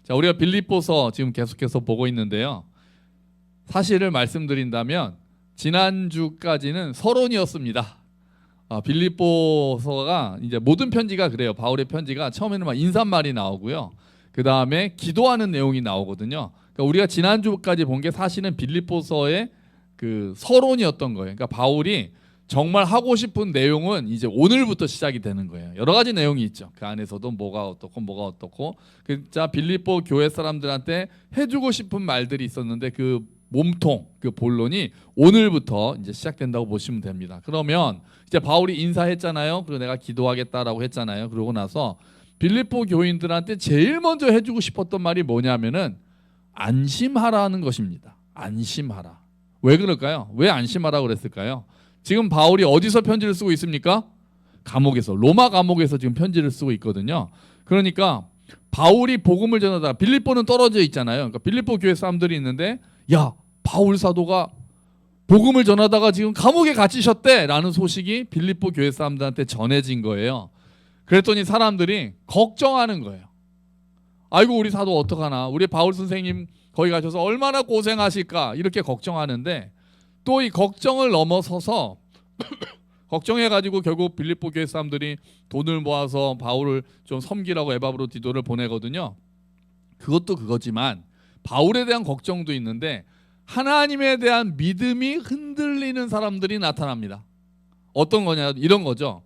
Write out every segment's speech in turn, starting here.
자, 우리가 빌립보서 지금 계속해서 보고 있는데요. 사실을 말씀드린다면 지난주까지는 서론이었습니다. 빌립보서가 이제 모든 편지가 그래요. 바울의 편지가 처음에는 막 인사말이 나오고요. 그 다음에 기도하는 내용이 나오거든요. 그러니까 우리가 지난주까지 본 게 사실은 빌립보서의 그 서론이었던 거예요. 그러니까 바울이 정말 하고 싶은 내용은 이제 오늘부터 시작이 되는 거예요. 여러 가지 내용이 있죠. 그 안에서도 뭐가 어떻고 자 빌립보 교회 사람들한테 해주고 싶은 말들이 있었는데 그 몸통, 그 본론이 오늘부터 이제 시작된다고 보시면 됩니다. 그러면 이제 바울이 인사했잖아요. 그리고 내가 기도하겠다라고 했잖아요. 그러고 나서 빌립보 교인들한테 제일 먼저 해주고 싶었던 말이 뭐냐면은 안심하라는 것입니다. 안심하라. 왜 그럴까요? 왜 안심하라고 그랬을까요? 지금 바울이 어디서 편지를 쓰고 있습니까? 감옥에서, 로마 감옥에서 지금 편지를 쓰고 있거든요. 그러니까 바울이 복음을 전하다가 빌립보는 떨어져 있잖아요. 그러니까 빌립보 교회 사람들이 있는데 야, 바울 사도가 복음을 전하다가 지금 감옥에 갇히셨대 라는 소식이 빌립보 교회 사람들한테 전해진 거예요. 그랬더니 사람들이 걱정하는 거예요. 아이고 우리 사도 어떡하나, 우리 바울 선생님 거기 가셔서 얼마나 고생하실까 이렇게 걱정하는데 또 이 걱정을 넘어서서 걱정해가지고 결국 빌립보 교회 사람들이 돈을 모아서 바울을 좀 섬기라고 에바브로디도를 보내거든요. 그것도 그거지만 바울에 대한 걱정도 있는데 하나님에 대한 믿음이 흔들리는 사람들이 나타납니다. 어떤 거냐, 이런 거죠.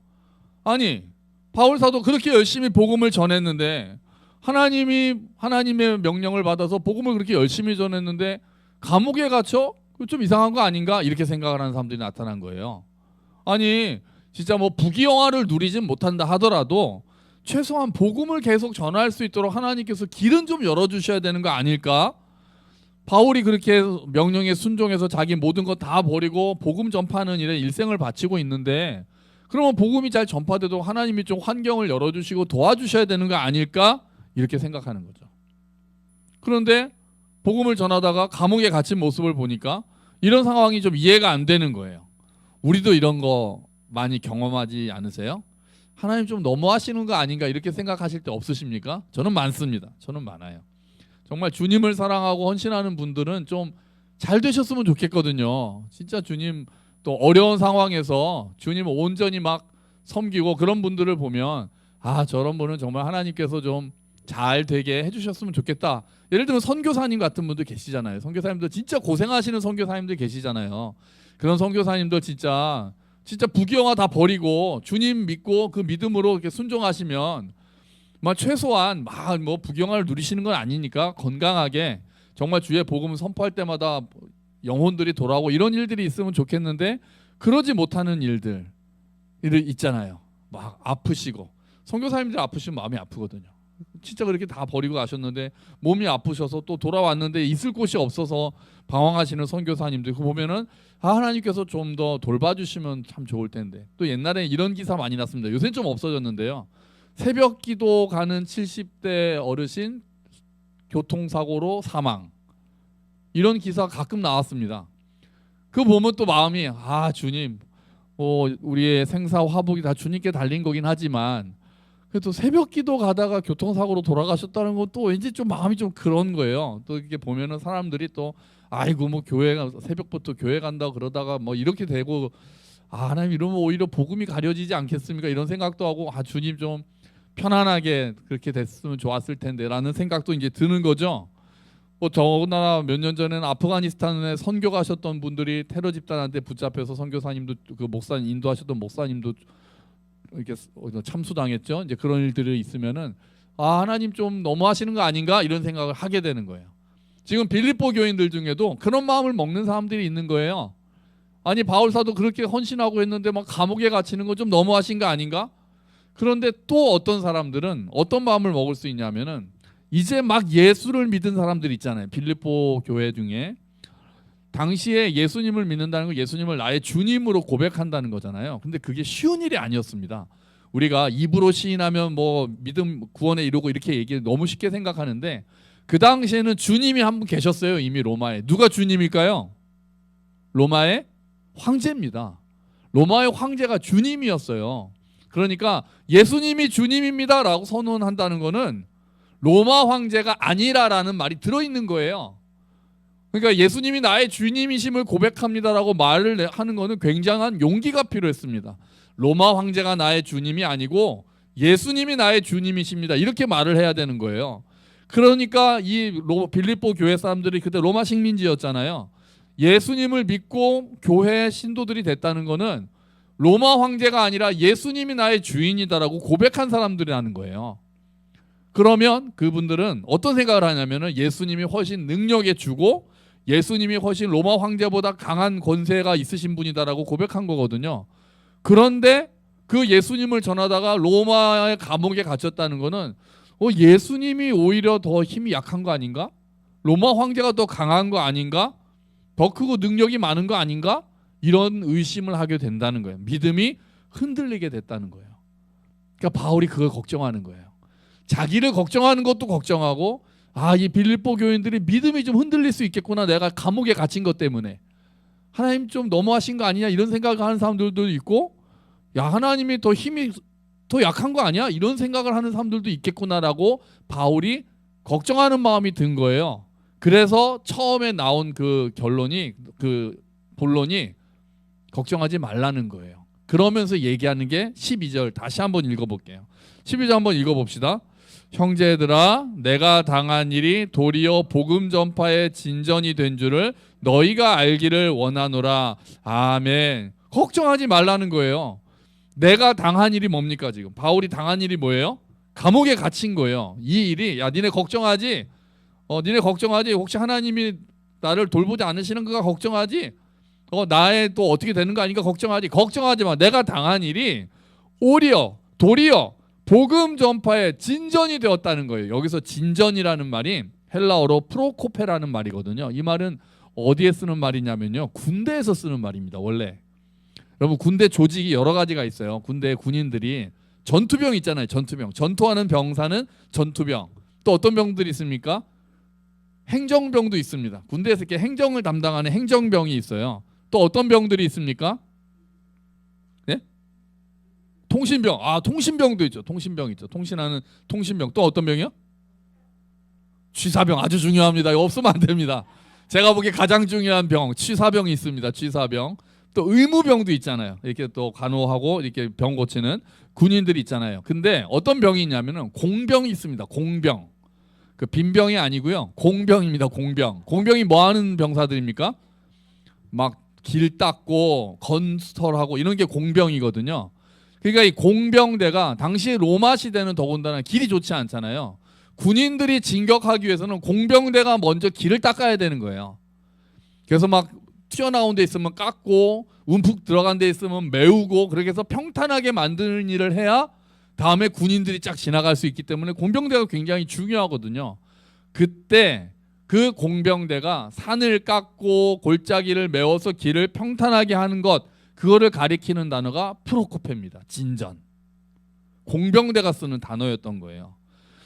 아니 바울 사도 그렇게 열심히 복음을 전했는데 하나님의 명령을 받아서 복음을 그렇게 열심히 전했는데 감옥에 갇혀? 좀 이상한 거 아닌가? 이렇게 생각을 하는 사람들이 나타난 거예요. 아니 진짜 뭐 부귀영화를 누리진 못한다 하더라도 최소한 복음을 계속 전할 수 있도록 하나님께서 길은 좀 열어주셔야 되는 거 아닐까? 바울이 그렇게 명령에 순종해서 자기 모든 거 다 버리고 복음 전파하는 일에 일생을 바치고 있는데 그러면 복음이 잘 전파돼도 하나님이 좀 환경을 열어주시고 도와주셔야 되는 거 아닐까? 이렇게 생각하는 거죠. 그런데 복음을 전하다가 감옥에 갇힌 모습을 보니까 이런 상황이 좀 이해가 안 되는 거예요. 우리도 이런 거 많이 경험하지 않으세요? 하나님 좀 너무하시는 거 아닌가 이렇게 생각하실 때 없으십니까? 저는 많습니다. 저는 많아요. 정말 주님을 사랑하고 헌신하는 분들은 좀 잘 되셨으면 좋겠거든요. 진짜 주님 또 어려운 상황에서 주님을 온전히 막 섬기고 그런 분들을 보면 아 저런 분은 정말 하나님께서 좀 잘 되게 해주셨으면 좋겠다. 예를 들면 선교사님 같은 분들 계시잖아요. 선교사님들 진짜 고생하시는 선교사님들 계시잖아요. 그런 선교사님들 진짜 부귀영화 다 버리고 주님 믿고 그 믿음으로 이렇게 순종하시면 최소한 뭐 부귀영화를 누리시는 건 아니니까 건강하게 정말 주의 복음을 선포할 때마다 영혼들이 돌아오고 이런 일들이 있으면 좋겠는데 그러지 못하는 일들 있잖아요. 막 아프시고 선교사님들 아프시면 마음이 아프거든요. 진짜 그렇게 다 버리고 가셨는데 몸이 아프셔서 또 돌아왔는데 있을 곳이 없어서 방황하시는 선교사님들 그 보면은 하나님께서 좀 더 돌봐주시면 참 좋을 텐데 또 옛날에 이런 기사 많이 났습니다. 요새는 좀 없어졌는데요. 새벽 기도 가는 70대 어르신 교통사고로 사망 이런 기사 가끔 나왔습니다. 그거 보면 또 마음이 아 주님 우리의 생사 화복이 다 주님께 달린 거긴 하지만 그래도 새벽 기도 가다가 교통사고로 돌아가셨다는 것도 왠지 좀 마음이 좀 그런 거예요. 또 이렇게 보면은 사람들이 또 아이고 뭐 교회가 새벽부터 교회 간다고 그러다가 뭐 이렇게 되고 아 하나님 이러면 오히려 복음이 가려지지 않겠습니까? 이런 생각도 하고 아 주님 좀 편안하게 그렇게 됐으면 좋았을 텐데라는 생각도 이제 드는 거죠. 더구나 몇 년 전에는 아프가니스탄에 선교 가셨던 분들이 테러 집단한테 붙잡혀서 선교사님도 그 목사님 인도하셨던 목사님도 이렇게 참수당했죠. 이제 그런 일들이 있으면은 아 하나님 좀 너무하시는 거 아닌가 이런 생각을 하게 되는 거예요. 지금 빌립보 교인들 중에도 그런 마음을 먹는 사람들이 있는 거예요. 아니 바울 사도 그렇게 헌신하고 했는데 막 감옥에 갇히는 거 좀 너무하신 거 아닌가? 그런데 또 어떤 사람들은 어떤 마음을 먹을 수 있냐면은 이제 막 예수를 믿은 사람들 있잖아요. 빌립보 교회 중에 당시에 예수님을 믿는다는 건 예수님을 나의 주님으로 고백한다는 거잖아요. 근데 그게 쉬운 일이 아니었습니다. 우리가 입으로 시인하면 뭐 믿음 구원에 이르고 이렇게 얘기 너무 쉽게 생각하는데 그 당시에는 주님이 한 분 계셨어요. 이미 로마에. 누가 주님일까요? 로마의 황제입니다. 로마의 황제가 주님이었어요. 그러니까 예수님이 주님입니다 라고 선언한다는 거는 로마 황제가 아니라라는 말이 들어있는 거예요. 그러니까 예수님이 나의 주님이심을 고백합니다라고 말을 하는 것은 굉장한 용기가 필요했습니다. 로마 황제가 나의 주님이 아니고 예수님이 나의 주님이십니다. 이렇게 말을 해야 되는 거예요. 그러니까 이 빌립보 교회 사람들이 그때 로마 식민지였잖아요. 예수님을 믿고 교회 신도들이 됐다는 거는 로마 황제가 아니라 예수님이 나의 주인이다라고 고백한 사람들이라는 거예요. 그러면 그분들은 어떤 생각을 하냐면은 예수님이 훨씬 능력에 주고 예수님이 훨씬 로마 황제보다 강한 권세가 있으신 분이다라고 고백한 거거든요. 그런데 그 예수님을 전하다가 로마의 감옥에 갇혔다는 거는 예수님이 오히려 더 힘이 약한 거 아닌가? 로마 황제가 더 강한 거 아닌가? 더 크고 능력이 많은 거 아닌가? 이런 의심을 하게 된다는 거예요. 믿음이 흔들리게 됐다는 거예요. 그러니까 바울이 그걸 걱정하는 거예요. 자기를 걱정하는 것도 걱정하고 이 빌립보 교인들이 믿음이 좀 흔들릴 수 있겠구나. 내가 감옥에 갇힌 것 때문에. 하나님 좀 너무하신 거 아니냐 이런 생각을 하는 사람들도 있고 하나님이 더 힘이 더 약한 거 아니야? 이런 생각을 하는 사람들도 있겠구나라고 바울이 걱정하는 마음이 든 거예요. 그래서 처음에 나온 그 결론이 그 본론이 걱정하지 말라는 거예요. 그러면서 얘기하는 게 12절 다시 한번 읽어볼게요. 12절 한번 읽어봅시다. 형제들아 내가 당한 일이 도리어 복음 전파의 진전이 된 줄을 너희가 알기를 원하노라. 아멘. 걱정하지 말라는 거예요. 내가 당한 일이 뭡니까? 지금 바울이 당한 일이 뭐예요? 감옥에 갇힌 거예요. 이 일이 니네 걱정하지? 니네 걱정하지? 혹시 하나님이 나를 돌보지 않으시는 거가 걱정하지? 나의 또 어떻게 되는 거 아닌가 걱정하지? 걱정하지 마. 내가 당한 일이 도리어 복음 전파의 진전이 되었다는 거예요. 여기서 진전이라는 말이 헬라어로 프로코페라는 말이거든요. 이 말은 어디에 쓰는 말이냐면요. 군대에서 쓰는 말입니다. 원래. 여러분 군대 조직이 여러 가지가 있어요. 군대 군인들이 전투병 있잖아요. 전투병. 전투하는 병사는 전투병. 또 어떤 병들이 있습니까? 행정병도 있습니다. 군대에서 이렇게 행정을 담당하는 행정병이 있어요. 또 어떤 병들이 있습니까? 네? 통신병. 통신병도 있죠. 통신병 있죠. 통신하는 통신병. 또 어떤 병이요? 취사병 아주 중요합니다. 이거 없으면 안 됩니다. 제가 보기에 가장 중요한 병 취사병이 있습니다. 취사병. 또 의무병도 있잖아요. 이렇게 또 간호하고 이렇게 병 고치는 군인들이 있잖아요. 근데 어떤 병이 있냐면은 공병이 있습니다. 공병. 그 빈병이 아니고요. 공병입니다. 공병. 공병이 뭐 하는 병사들입니까? 막 길 닦고 건설하고 이런 게 공병이거든요. 그러니까 이 공병대가 당시 로마 시대는 더군다나 길이 좋지 않잖아요. 군인들이 진격하기 위해서는 공병대가 먼저 길을 닦아야 되는 거예요. 그래서 막 튀어나온 데 있으면 깎고 움푹 들어간 데 있으면 메우고 그렇게 해서 평탄하게 만드는 일을 해야 다음에 군인들이 쫙 지나갈 수 있기 때문에 공병대가 굉장히 중요하거든요. 그때 그 공병대가 산을 깎고 골짜기를 메워서 길을 평탄하게 하는 것, 그거를 가리키는 단어가 프로코페입니다. 진전. 공병대가 쓰는 단어였던 거예요.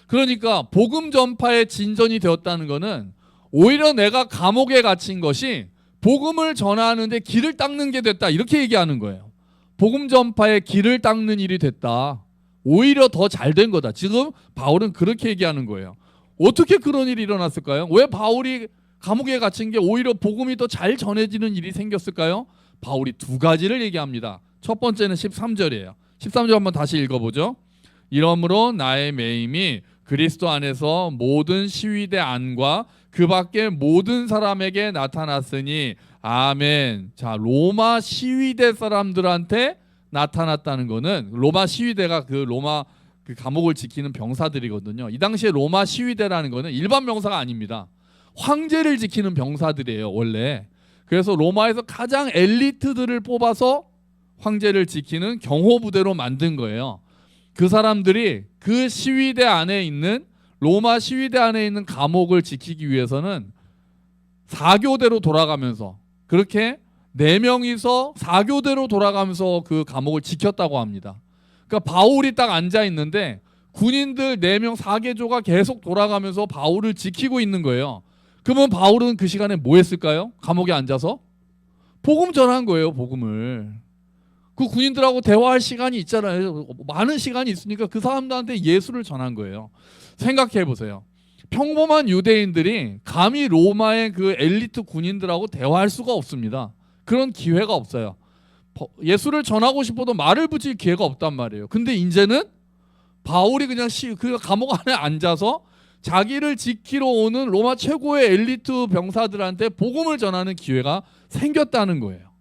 그러니까 복음 전파의 진전이 되었다는 것은 오히려 내가 감옥에 갇힌 것이 복음을 전하는데 길을 닦는 게 됐다, 이렇게 얘기하는 거예요. 복음 전파의 길을 닦는 일이 됐다. 오히려 더 잘 된 거다. 지금 바울은 그렇게 얘기하는 거예요. 어떻게 그런 일이 일어났을까요? 왜 바울이 감옥에 갇힌 게 오히려 복음이 더 잘 전해지는 일이 생겼을까요? 바울이 두 가지를 얘기합니다. 첫 번째는 13절이에요. 13절 한번 다시 읽어보죠. 이러므로 나의 매임이 그리스도 안에서 모든 시위대 안과 그 밖에 모든 사람에게 나타났으니 아멘. 자, 로마 시위대 사람들한테 나타났다는 거는 로마 시위대가 그 로마 그 감옥을 지키는 병사들이거든요. 이 당시에 로마 시위대라는 거는 일반 병사가 아닙니다. 황제를 지키는 병사들이에요, 원래. 그래서 로마에서 가장 엘리트들을 뽑아서 황제를 지키는 경호부대로 만든 거예요. 그 사람들이 그 시위대 안에 있는 로마 시위대 안에 있는 감옥을 지키기 위해서는 4교대로 돌아가면서 그렇게 4명이서 4교대로 돌아가면서 그 감옥을 지켰다고 합니다. 그러니까 바울이 딱 앉아 있는데 군인들 4명 4개조가 계속 돌아가면서 바울을 지키고 있는 거예요. 그러면 바울은 그 시간에 뭐 했을까요? 감옥에 앉아서 복음 전한 거예요, 복음을. 그 군인들하고 대화할 시간이 있잖아요. 많은 시간이 있으니까 그 사람들한테 예수를 전한 거예요. 생각해 보세요. 평범한 유대인들이 감히 로마의 그 엘리트 군인들하고 대화할 수가 없습니다. 그런 기회가 없어요. 예수를 전하고 싶어도 말을 붙일 기회가 없단 말이에요. 근데 이제는 바울이 그냥 그 감옥 안에 앉아서 자기를 지키러 오는 로마 최고의 엘리트 병사들한테 복음을 전하는 기회가 생겼다는 거예요.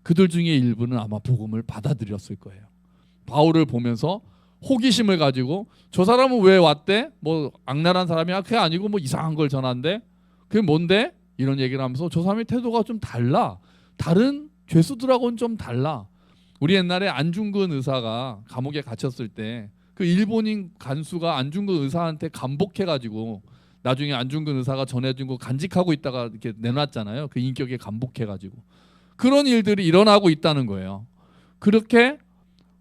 그들 중에 일부는 아마 복음을 받아들였을 거예요. 바울을 보면서 호기심을 가지고 저 사람은 왜 왔대? 뭐 악랄한 사람이야? 그게 아니고 뭐 이상한 걸 전한대? 그게 뭔데? 이런 얘기를 하면서 저 사람의 태도가 좀 달라. 다른 죄수들하고는 좀 달라. 우리 옛날에 안중근 의사가 감옥에 갇혔을 때 그 일본인 간수가 안중근 의사한테 감복해가지고 나중에 안중근 의사가 전해준 거 간직하고 있다가 이렇게 내놨잖아요. 그 인격에 감복해가지고 그런 일들이 일어나고 있다는 거예요. 그렇게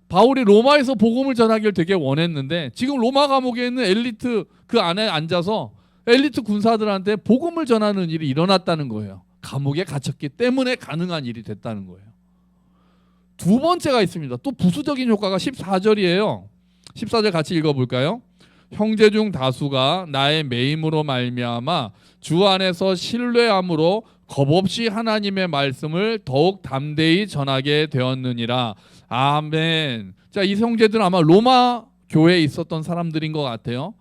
바울이 로마에서 복음을 전하기를 되게 원했는데 지금 로마 감옥에 있는 엘리트 그 안에 앉아서 엘리트 군사들한테 복음을 전하는 일이 일어났다는 거예요. 감옥에 갇혔기 때문에 가능한 일이 됐다는 거예요. 두 번째가 있습니다. 또 부수적인 효과가 14절이에요. 14절 같이 읽어볼까요? 형제 중 다수가 나의 매임으로 말미암아 주 안에서 신뢰함으로 겁없이 하나님의 말씀을 더욱 담대히 전하게 되었느니라. 아멘. 자, 이 형제들은 아마 로마 교회에 있었던 사람들인 것 같아요.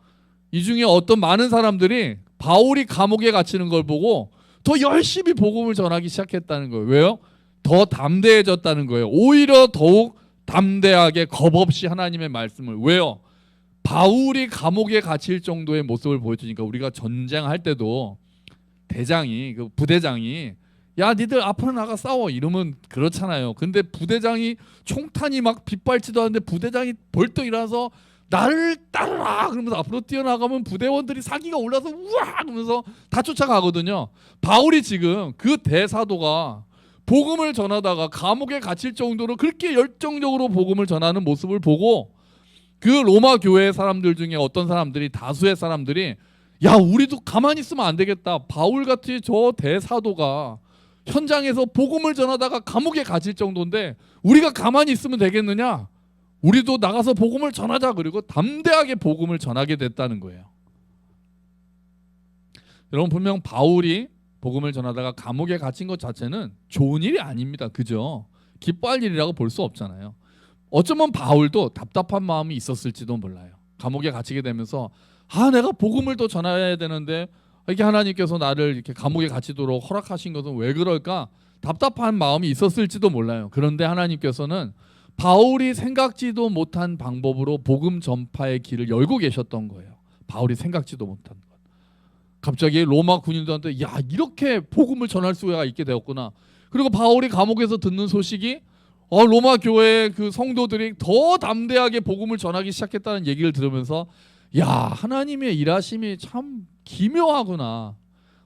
이 중에 어떤 많은 사람들이 바울이 감옥에 갇히는 걸 보고 더 열심히 복음을 전하기 시작했다는 거예요. 왜요? 더 담대해졌다는 거예요. 오히려 더욱 담대하게 겁없이 하나님의 말씀을. 왜요? 바울이 감옥에 갇힐 정도의 모습을 보여주니까 우리가 전쟁할 때도 대장이 그 부대장이 야 니들 앞으로 나가 싸워 이러면 그렇잖아요. 근데 부대장이 총탄이 막 빗발치도 하는데 부대장이 벌떡 일어나서 나를 따르라 그러면서 앞으로 뛰어나가면 부대원들이 사기가 올라서 우와 그러면서 다 쫓아가거든요. 바울이 지금 그 대사도가 복음을 전하다가 감옥에 갇힐 정도로 그렇게 열정적으로 복음을 전하는 모습을 보고 그 로마 교회 사람들 중에 어떤 사람들이 다수의 사람들이 야 우리도 가만히 있으면 안 되겠다. 바울같이 저 대사도가 현장에서 복음을 전하다가 감옥에 갇힐 정도인데 우리가 가만히 있으면 되겠느냐? 우리도 나가서 복음을 전하자. 그리고 담대하게 복음을 전하게 됐다는 거예요. 여러분 분명 바울이 복음을 전하다가 감옥에 갇힌 것 자체는 좋은 일이 아닙니다. 그죠? 기뻐할 일이라고 볼 수 없잖아요. 어쩌면 바울도 답답한 마음이 있었을지도 몰라요. 감옥에 갇히게 되면서 내가 복음을 더 전해야 되는데 이렇게 하나님께서 나를 이렇게 감옥에 갇히도록 허락하신 것은 왜 그럴까? 답답한 마음이 있었을지도 몰라요. 그런데 하나님께서는 바울이 생각지도 못한 방법으로 복음 전파의 길을 열고 계셨던 거예요. 바울이 생각지도 못한 것. 갑자기 로마 군인들한테 야 이렇게 복음을 전할 수가 있게 되었구나. 그리고 바울이 감옥에서 듣는 소식이 로마 교회의 그 성도들이 더 담대하게 복음을 전하기 시작했다는 얘기를 들으면서 야 하나님의 일하심이 참 기묘하구나.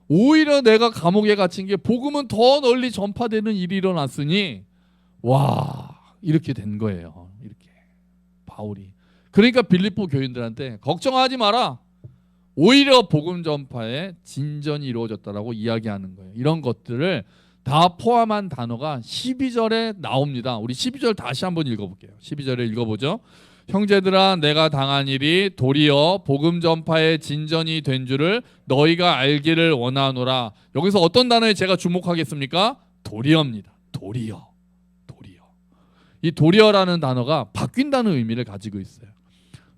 오히려 내가 감옥에 갇힌 게 복음은 더 널리 전파되는 일이 일어났으니 와 이렇게 된 거예요. 이렇게 바울이. 그러니까 빌립보 교인들한테 걱정하지 마라. 오히려 복음 전파에 진전이 이루어졌다라고 이야기하는 거예요. 이런 것들을 다 포함한 단어가 12절에 나옵니다. 우리 12절 다시 한번 읽어볼게요. 12절에 읽어보죠. 형제들아 내가 당한 일이 도리어 복음 전파의 진전이 된 줄을 너희가 알기를 원하노라. 여기서 어떤 단어에 제가 주목하겠습니까? 도리어입니다. 도리어. 이 도리어라는 단어가 바뀐다는 의미를 가지고 있어요.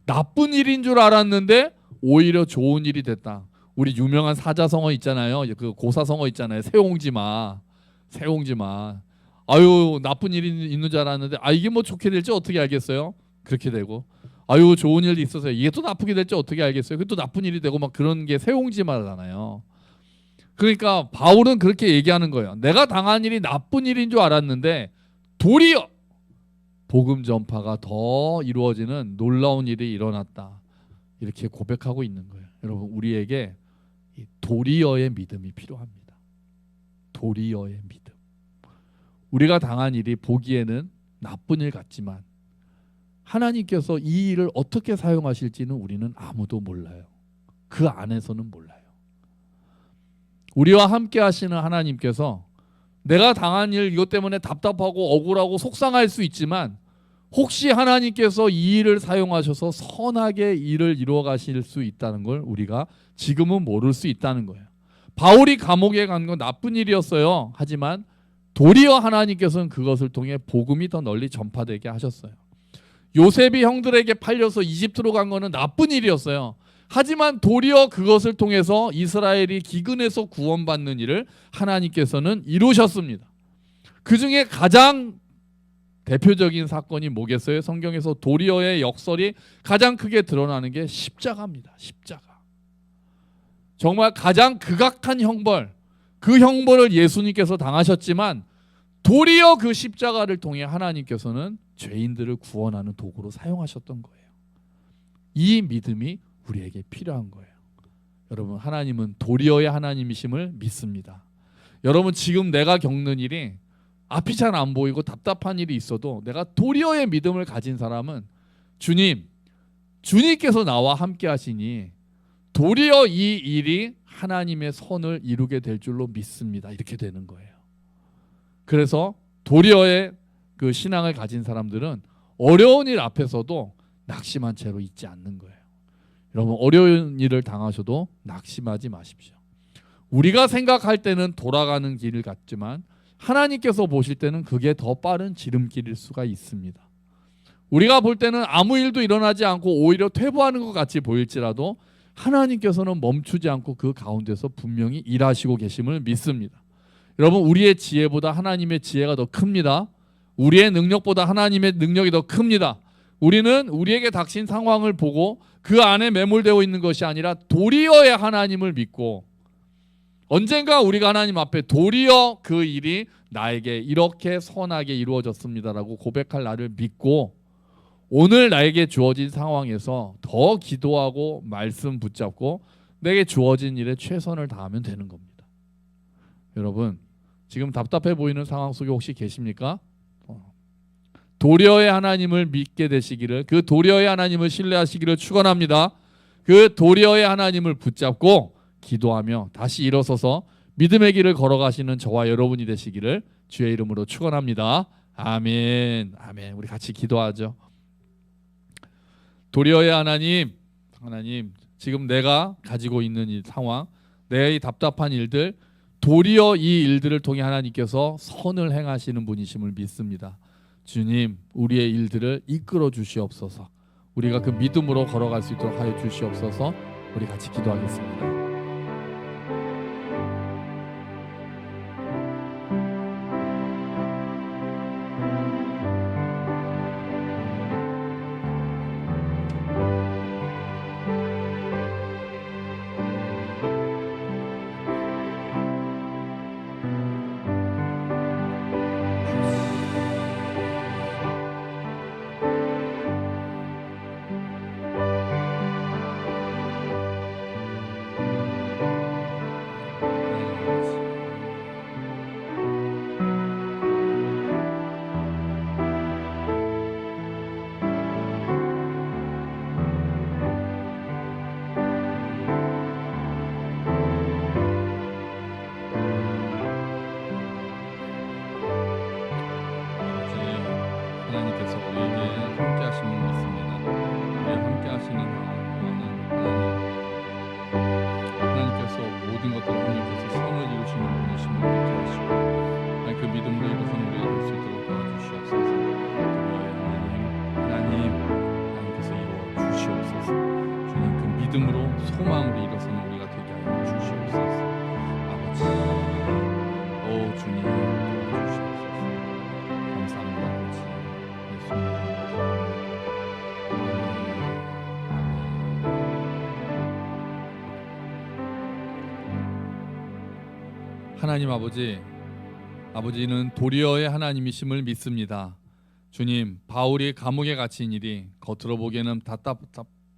나쁜 일인 줄 알았는데 오히려 좋은 일이 됐다. 우리 유명한 사자성어 있잖아요. 그 고사성어 있잖아요. 새옹지마. 아유 나쁜 일이 있는 줄 알았는데 이게 뭐 좋게 될지 어떻게 알겠어요? 그렇게 되고 아유 좋은 일이 있어서 이게 또 나쁘게 될지 어떻게 알겠어요? 그게 또 나쁜 일이 되고 막 그런 게 새옹지마잖아요. 그러니까 바울은 그렇게 얘기하는 거예요. 내가 당한 일이 나쁜 일인 줄 알았는데 도리어 복음 전파가 더 이루어지는 놀라운 일이 일어났다. 이렇게 고백하고 있는 거예요. 여러분 우리에게 이 도리어의 믿음이 필요합니다. 도리어의 믿음. 우리가 당한 일이 보기에는 나쁜 일 같지만 하나님께서 이 일을 어떻게 사용하실지는 우리는 아무도 몰라요. 그 안에서는 몰라요. 우리와 함께 하시는 하나님께서 내가 당한 일 이것 때문에 답답하고 억울하고 속상할 수 있지만 혹시 하나님께서 이 일을 사용하셔서 선하게 일을 이루어 가실 수 있다는 걸 우리가 지금은 모를 수 있다는 거예요. 바울이 감옥에 간 건 나쁜 일이었어요. 하지만 도리어 하나님께서는 그것을 통해 복음이 더 널리 전파되게 하셨어요. 요셉이 형들에게 팔려서 이집트로 간 거는 나쁜 일이었어요. 하지만 도리어 그것을 통해서 이스라엘이 기근에서 구원받는 일을 하나님께서는 이루셨습니다. 그 중에 가장 대표적인 사건이 뭐겠어요? 성경에서 도리어의 역설이 가장 크게 드러나는 게 십자가입니다. 십자가. 정말 가장 극악한 형벌, 그 형벌을 예수님께서 당하셨지만 도리어 그 십자가를 통해 하나님께서는 죄인들을 구원하는 도구로 사용하셨던 거예요. 이 믿음이 우리에게 필요한 거예요. 여러분, 하나님은 도리어의 하나님이심을 믿습니다. 여러분, 지금 내가 겪는 일이 앞이 잘 안 보이고 답답한 일이 있어도 내가 도리어의 믿음을 가진 사람은 주님께서 나와 함께 하시니 도리어 이 일이 하나님의 선을 이루게 될 줄로 믿습니다. 이렇게 되는 거예요. 그래서 도리어의 그 신앙을 가진 사람들은 어려운 일 앞에서도 낙심한 채로 있지 않는 거예요. 여러분, 어려운 일을 당하셔도 낙심하지 마십시오. 우리가 생각할 때는 돌아가는 길 같지만 하나님께서 보실 때는 그게 더 빠른 지름길일 수가 있습니다. 우리가 볼 때는 아무 일도 일어나지 않고 오히려 퇴보하는 것 같이 보일지라도 하나님께서는 멈추지 않고 그 가운데서 분명히 일하시고 계심을 믿습니다. 여러분, 우리의 지혜보다 하나님의 지혜가 더 큽니다. 우리의 능력보다 하나님의 능력이 더 큽니다. 우리는 우리에게 닥친 상황을 보고 그 안에 매몰되어 있는 것이 아니라 도리어의 하나님을 믿고 언젠가 우리가 하나님 앞에 도리어 그 일이 나에게 이렇게 선하게 이루어졌습니다라고 고백할 날을 믿고 오늘 나에게 주어진 상황에서 더 기도하고 말씀 붙잡고 내게 주어진 일에 최선을 다하면 되는 겁니다. 여러분, 지금 답답해 보이는 상황 속에 혹시 계십니까? 도리어의 하나님을 믿게 되시기를, 그 도리어의 하나님을 신뢰하시기를 축원합니다. 그 도리어의 하나님을 붙잡고 기도하며 다시 일어서서 믿음의 길을 걸어가시는 저와 여러분이 되시기를 주의 이름으로 축원합니다. 아멘. 아멘. 우리 같이 기도하죠. 도리어의 하나님, 지금 내가 가지고 있는 이 상황, 내 이 답답한 일들, 도리어 이 일들을 통해 하나님께서 선을 행하시는 분이심을 믿습니다. 주님, 우리의 일들을 이끌어 주시옵소서. 우리가 그 믿음으로 걸어갈 수 있도록 하여 주시옵소서. 우리 같이 기도하겠습니다. 하나님께서 우리에게 함께 하시는 것 같습니다. 우리와 함께 하시는 하나님께서 모든 것들을 하나님께서 선을 이루시는 분이심을 믿게 하시고 그 믿음으로 일어서는 우리가 될 수 있도록 도와주시옵소서. 하나님께서 이루어 주시옵소서. 주님, 그 믿음으로 소망으로 일어서는 우리가 되게 하여 주시옵소서. 아버지, 주님 도와주시옵소서. 감사합니다. 아버지. 하나님 아버지는 도리어의 하나님이심을 믿습니다. 주님, 바울이 감옥에 갇힌 일이 겉으로 보기에는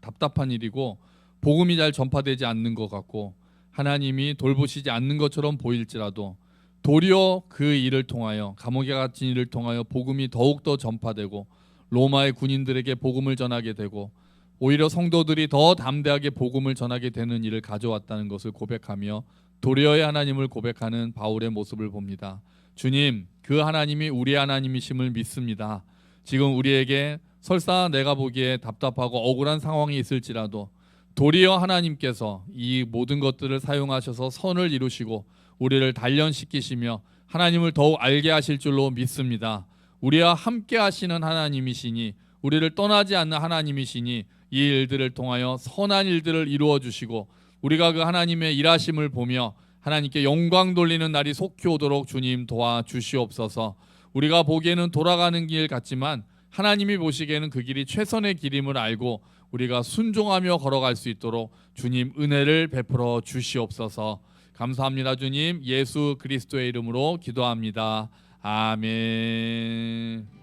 답답한 일이고 복음이 잘 전파되지 않는 것 같고 하나님이 돌보시지 않는 것처럼 보일지라도 도리어 그 일을 통하여, 감옥에 갇힌 일을 통하여 복음이 더욱더 전파되고 로마의 군인들에게 복음을 전하게 되고 오히려 성도들이 더 담대하게 복음을 전하게 되는 일을 가져왔다는 것을 고백하며 도리어의 하나님을 고백하는 바울의 모습을 봅니다. 주님, 그 하나님이 우리 하나님이심을 믿습니다. 지금 우리에게 설사 내가 보기에 답답하고 억울한 상황이 있을지라도 도리어 하나님께서 이 모든 것들을 사용하셔서 선을 이루시고 우리를 단련시키시며 하나님을 더욱 알게 하실 줄로 믿습니다. 우리와 함께 하시는 하나님이시니, 우리를 떠나지 않는 하나님이시니 이 일들을 통하여 선한 일들을 이루어 주시고 우리가 그 하나님의 일하심을 보며 하나님께 영광 돌리는 날이 속히 오도록 주님 도와주시옵소서. 우리가 보기에는 돌아가는 길 같지만 하나님이 보시기에는 그 길이 최선의 길임을 알고 우리가 순종하며 걸어갈 수 있도록 주님 은혜를 베풀어 주시옵소서. 감사합니다. 주님, 예수 그리스도의 이름으로 기도합니다. 아멘.